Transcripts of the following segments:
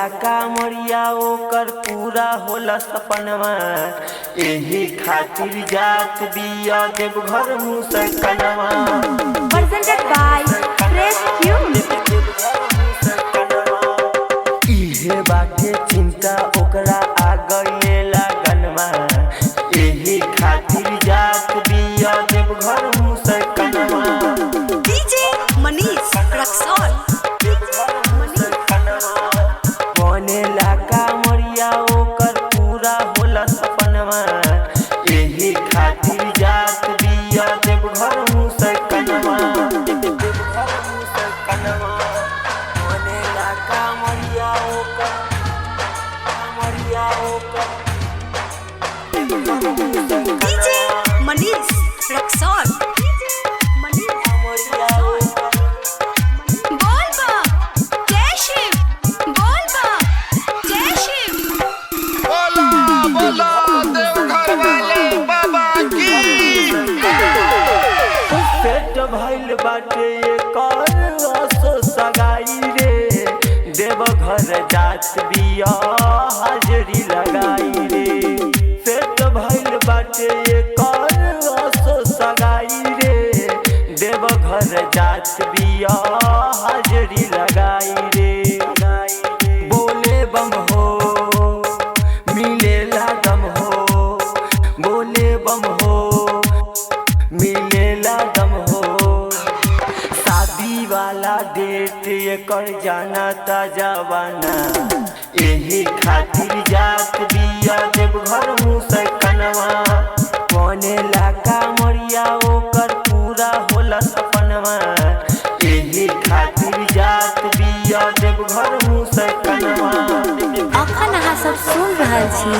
लाका मरिया ओकर पूरा होला सपनवा। एही खातिर जात बिया Deoghar मुसकनवा। Presented by Fresh Tunes। इहे बाटे चिंता ओकरा आ गइले लगनवा। एही खातिर जात बिया देवघर मुसकनवा। DJ Manish Raksol। बने लाका मरिया ओकर पूरा होला सपनवा। एही खातिर जात बिया देवघर मुसकनवा। बने लाका मरिया ओकर DJ Manish Raksol। बोल बा जय शिव, बोल बा जय शिव। बोला बोला देवघर वाले बाबा की। पेट भइल बाटे एकर असो सगाई रे। देवघर जात बिया हाजरी लगाई रे। पेट भइल बाटे एकर असो सगाई रे। देवघर जात बिया हाजरी लगाई रे। बोले बम हो मिलेला दम हो। बोले बम हो मिलेला दम हो। शादी वाला डेट एकर जाना ता जवाना। एही खातिर जात बिया देवघर मुसकनवा। बने लाका मरिया ओकर पूरा होला सपनवा। एही खातिर जात बिया देवघर मुसकनवा। अखन अहाँ सब सुन रहल छी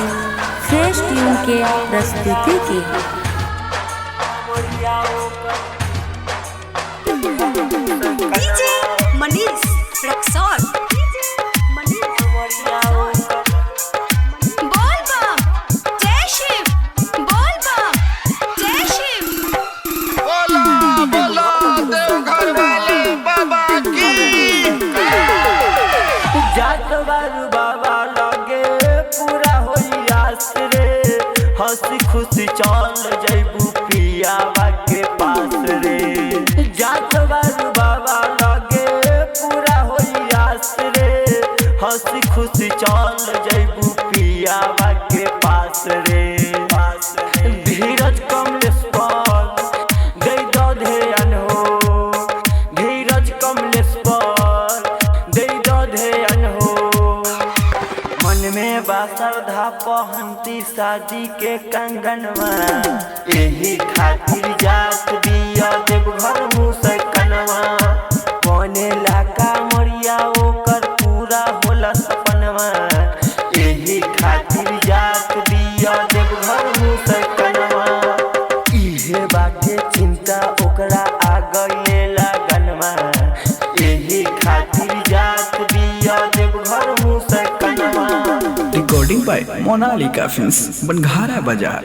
फ्रेश ट्यून के प्रस्तुति की। DJ Manish Raksol। बोल बा जय शिव, बोल बा जय शिव। बोला बोला देवघर वाले बाबा की। जात बारू बाबा लगे पूरा होई आस रे। हंसी खुशी चल जइबू पियावा के पास रे। जात बारू बाबा लगे पूरा होई आस रे। हंसी खुशी चल जइबू पियावा के पास रे। धीरज कमलेश पर दे दो ध्यान हो। धीरज कमलेश पर दे दो ध्यान हो। मन में बा श्रद्धा पहनती शादी के कंगनवा। एही खातिर जात बिया देवघर मुसकनवा। बने लाका मरिया ओकर पूरा होला सपनवा। एही खातिर जात बिया देवघर मुसकनवा। इहे बाटे चिंता ओकरा आ गइले लगनवा। एही खातिर जात बिया देवघर मुसकनवा। रिकॉर्डिंग बाय मोनालिका फिल्म्स बनघारा बाजार।